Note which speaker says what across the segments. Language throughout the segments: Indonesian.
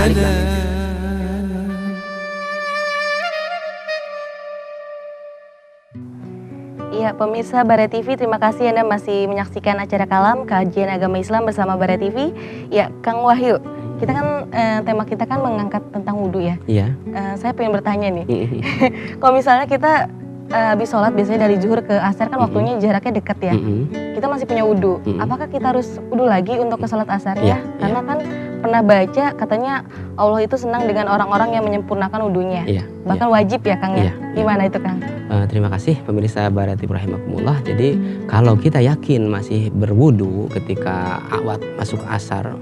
Speaker 1: Alif Lam Mim.
Speaker 2: Iya, pemirsa Bara TV, terima kasih Anda masih menyaksikan acara Kalam, kajian agama Islam bersama Bara TV. Ya, Kang Wahyu, kita kan tema kita kan mengangkat tentang wudhu ya.
Speaker 1: Iya.
Speaker 2: Saya pengen bertanya nih, kalau misalnya kita habis sholat biasanya dari zuhur ke asar kan waktunya jaraknya dekat ya. Kita masih punya wudhu. Apakah kita harus wudhu lagi untuk ke sholat asar ya? Karena kan pernah baca katanya Allah itu senang dengan orang-orang yang menyempurnakan wudhunya. Bahkan wajib ya Kang ya. Gimana itu Kang?
Speaker 1: Terima kasih pemirsa Bara TV rahimakumullah. Jadi kalau kita yakin masih berwudu ketika masuk asar,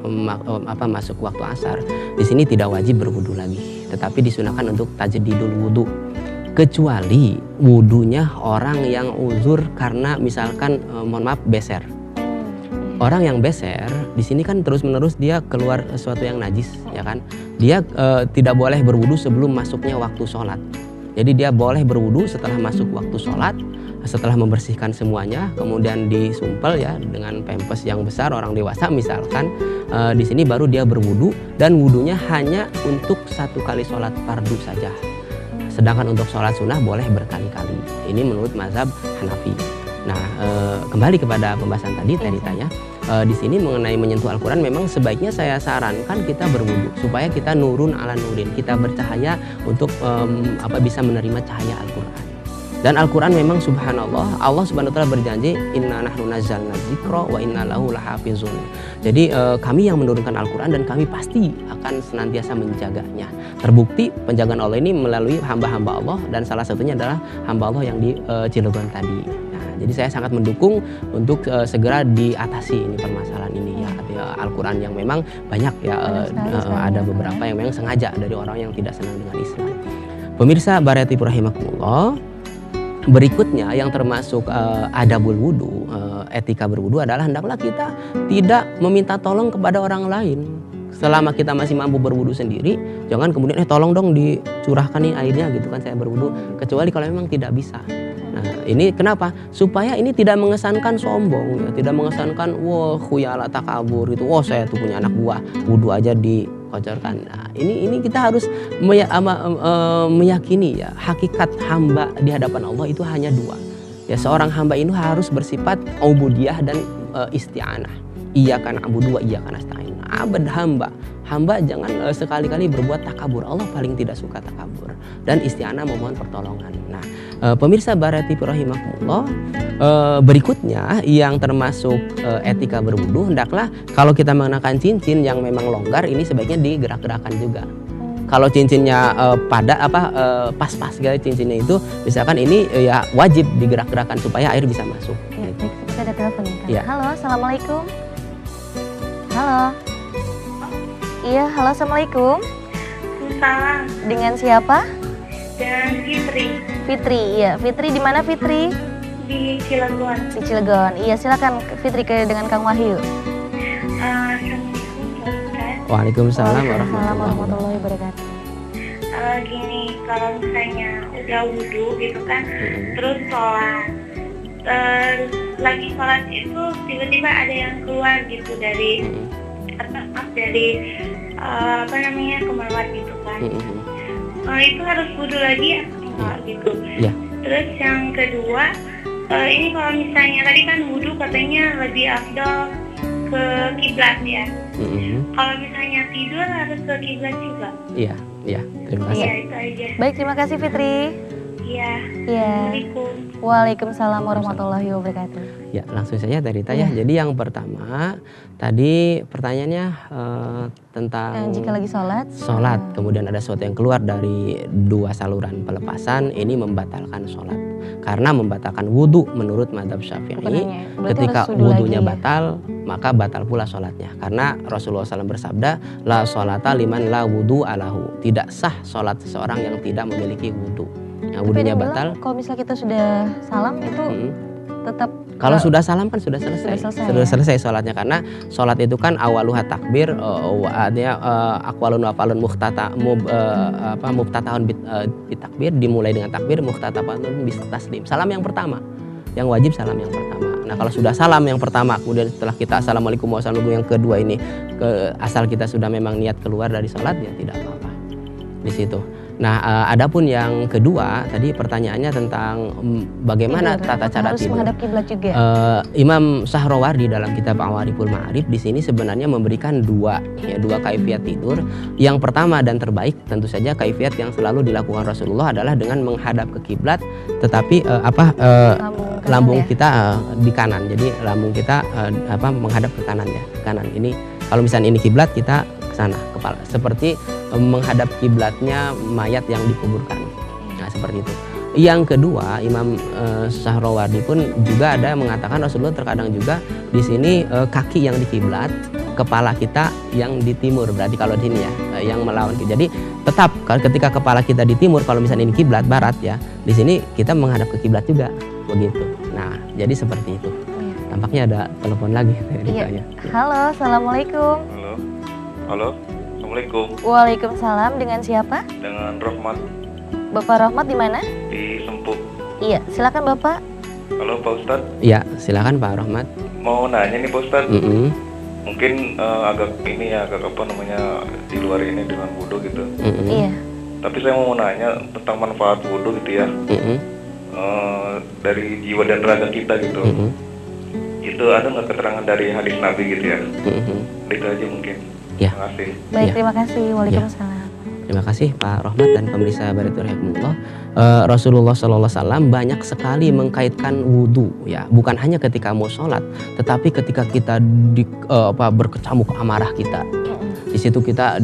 Speaker 1: masuk waktu asar, di sini tidak wajib berwudu lagi, tetapi disunahkan untuk tajdidul wudu. Kecuali wudunya orang yang uzur karena misalkan mohon maaf beser. Orang yang beser di sini kan terus-menerus dia keluar sesuatu yang najis, ya kan? Dia tidak boleh berwudu sebelum masuknya waktu sholat. Jadi dia boleh berwudu setelah masuk waktu sholat, setelah membersihkan semuanya, kemudian disumpel ya dengan pempes yang besar orang dewasa misalkan. Di sini baru dia berwudu dan wudunya hanya untuk satu kali sholat fardu saja. Sedangkan untuk sholat sunnah boleh berkali-kali. Ini menurut mazhab Hanafi. Nah, kembali kepada pembahasan tadi ditanya. Di sini mengenai menyentuh Al-Quran, memang sebaiknya saya sarankan kita berwudu supaya kita nurun ala nurin, kita bercahaya untuk bisa menerima cahaya Al-Quran. Dan Al-Quran memang subhanallah, Allah subhanahu wa ta'ala berjanji inna nahnu nazzalna dzikra wa inna lahu lahafizun. Jadi kami yang menurunkan Al-Quran dan kami pasti akan senantiasa menjaganya. Terbukti penjagaan Allah ini melalui hamba-hamba Allah, dan salah satunya adalah hamba Allah yang di Cilegon tadi. Jadi saya sangat mendukung untuk segera diatasi ini permasalahan ini ya. Al-Quran yang memang banyak ya, ada beberapa yang memang sengaja dari orang yang tidak senang dengan Islam. Pemirsa Bara TV rahimakumullah, berikutnya yang termasuk adabul wudu, etika berwudu adalah hendaklah kita tidak meminta tolong kepada orang lain. Selama kita masih mampu berwudu sendiri, jangan kemudian tolong dong dicurahkan nih airnya gitu kan saya berwudu, kecuali kalau memang tidak bisa. Nah, ini kenapa? Supaya ini tidak mengesankan sombong, ya, tidak mengesankan wah khuyala takabur gitu. Wah saya tuh punya anak buah, wudu aja dikocorkan. Nah, ini kita harus meyakini ya, hakikat hamba di hadapan Allah itu hanya dua. Ya, seorang hamba ini harus bersifat ubudiyah dan isti'anah. Iyyaka na'budu wa iyyaka nasta'in. Abad hamba jangan sekali-kali berbuat takabur. Allah paling tidak suka takabur. Dan isti'anah memohon pertolongan. Nah, pemirsa Bara TV rahimakumullah, berikutnya yang termasuk etika berwudu, hendaklah kalau kita mengenakan cincin yang memang longgar, ini sebaiknya digerak-gerakan juga. Kalau cincinnya pas-pas gitu cincinnya itu, misalkan ini ya wajib digerak-gerakan supaya air bisa masuk.
Speaker 2: Ya, baik, kita ada telepon nih Kang.
Speaker 1: Ya.
Speaker 2: Halo, assalamualaikum. Halo. Iya, halo, assalamualaikum.
Speaker 3: Salam.
Speaker 2: Dengan siapa?
Speaker 3: Dan Fitri
Speaker 2: Fitri, iya. Fitri di mana Fitri?
Speaker 3: di Cilegon.
Speaker 2: Di Cilegon. Iya, silakan Fitri dengan Kang Wahyu.
Speaker 1: Waalaikumsalam
Speaker 2: warahmatullahi wabarakatuh.
Speaker 3: Gini, kalau misalnya udah wudhu gitu kan, terus sholat, lagi sholat itu tiba-tiba ada yang keluar gitu dari kemeluar gitu kan. Itu harus wudhu lagi atau enggak gitu. Terus yang kedua, ini kalau misalnya tadi kan wudhu katanya lebih afdal ke kiblat ya. Kalau misalnya tidur harus ke kiblat juga.
Speaker 1: Iya, terima kasih.
Speaker 3: Iya, itu aja.
Speaker 2: Baik, terima kasih Fitri.
Speaker 3: Iya.
Speaker 2: Assalamualaikum. Waalaikumsalam warahmatullahi wabarakatuh.
Speaker 1: Ya, langsung saja dari tanya. Jadi yang pertama tadi pertanyaannya tentang
Speaker 2: jika lagi sholat,
Speaker 1: kemudian ada sesuatu yang keluar dari dua saluran pelepasan, ini membatalkan sholat. Karena membatalkan wudhu menurut mazhab Syafi'i, ketika wudhunya batal, maka batal pula sholatnya. Karena Rasulullah SAW bersabda, la sholata liman la wudhu alahu. Tidak sah sholat seseorang yang tidak memiliki wudhu. Nah, wudhunya batal.
Speaker 2: Kalau misalnya kita sudah salam itu tetap.
Speaker 1: Kalau sudah salam kan sudah selesai. Sudah selesai sholatnya, karena sholat itu kan awaluha takbir, artinya aqwalun wa afalun muftatahun bitakbir, dimulai dengan takbir, muftatahun bis taslim. Salam yang pertama, yang wajib salam yang pertama. Nah kalau sudah salam yang pertama, kemudian setelah kita assalamualaikum wassalamualaikum yang kedua ini asal kita sudah memang niat keluar dari sholat ya tidak apa-apa di situ. Nah, adapun yang kedua tadi pertanyaannya tentang bagaimana tata cara
Speaker 2: harus
Speaker 1: tidur.
Speaker 2: menghadap kiblat juga.
Speaker 1: Imam Sahrawardi dalam kitab Awariful Ma'arif di sini sebenarnya memberikan dua kaifiat tidur. Yang pertama dan terbaik tentu saja kaifiat yang selalu dilakukan Rasulullah adalah dengan menghadap ke kiblat, tetapi lambung kita di kanan. Jadi lambung kita menghadap ke kanan ya, kanan. Ini kalau misalnya ini kiblat kita ke sana kepala, seperti menghadap kiblatnya mayat yang dikuburkan. Nah, seperti itu. Yang kedua, Imam Sahrawardi pun juga ada mengatakan Rasulullah terkadang juga di sini kaki yang di kiblat, kepala kita yang di timur. Berarti kalau di sini ya yang melawan. Jadi tetap ketika kepala kita di timur, kalau misalnya ini kiblat barat ya, di sini kita menghadap ke kiblat juga begitu. Nah, jadi seperti itu. Tampaknya ada telepon lagi.
Speaker 2: Iya. Halo, assalamualaikum.
Speaker 4: Halo. Assalamualaikum.
Speaker 2: Waalaikumsalam. Dengan siapa?
Speaker 4: Dengan Rahmat.
Speaker 2: Bapak Rahmat di mana?
Speaker 4: Di Sempuk.
Speaker 2: Iya, silakan Bapak.
Speaker 4: Halo Pak Ustadz.
Speaker 1: Iya, silakan Pak Rahmat.
Speaker 4: Mau nanya nih Pak Ustadz. Mungkin agak di luar ini dengan wudhu gitu.
Speaker 2: Iya.
Speaker 4: Tapi saya mau nanya tentang manfaat wudhu gitu ya. Dari jiwa dan raga kita gitu. Itu ada nggak keterangan dari hadis Nabi gitu ya? Itu aja mungkin.
Speaker 1: Ya.
Speaker 4: Terima kasih.
Speaker 2: Baik, terima kasih. Waalaikumsalam.
Speaker 1: Terima kasih Pak Rahmat dan pemirsa Baratul Rahimullah. Rasulullah SAW banyak sekali mengkaitkan wudhu ya, bukan hanya ketika mau sholat, tetapi ketika kita berkecamuk amarah kita. Di situ kita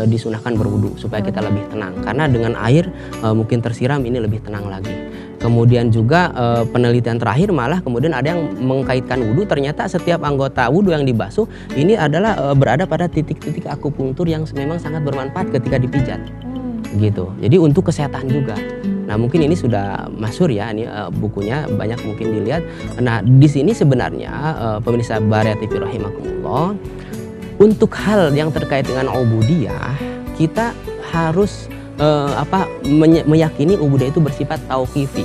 Speaker 1: disunahkan berwudhu supaya kita lebih tenang, karena dengan air mungkin tersiram ini lebih tenang lagi. Kemudian juga penelitian terakhir malah kemudian ada yang mengkaitkan wudhu, ternyata setiap anggota wudhu yang dibasuh ini adalah berada pada titik-titik akupunktur yang memang sangat bermanfaat ketika dipijat gitu. Jadi untuk kesehatan juga. Nah mungkin ini sudah masyhur ya, ini bukunya banyak mungkin dilihat. Nah di sini sebenarnya pemirsa Baria TV rahimakumullah, untuk hal yang terkait dengan ubudiyah kita harus meyakini ubudiyah itu bersifat tauqifi.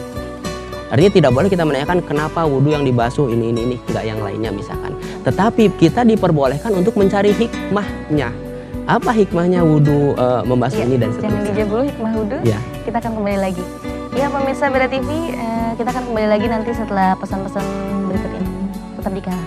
Speaker 1: Artinya tidak boleh kita menanyakan kenapa wudhu yang dibasuh ini enggak yang lainnya misalkan. Tetapi kita diperbolehkan untuk mencari hikmahnya. Apa hikmahnya wudhu membasuh ini dan seterusnya.
Speaker 2: Jangan dijawab dulu hikmah wudhu. Ya. Kita akan kembali lagi. Ya pemirsa Bera TV, kita akan kembali lagi nanti setelah pesan-pesan berikut ini. Tetap di kanal.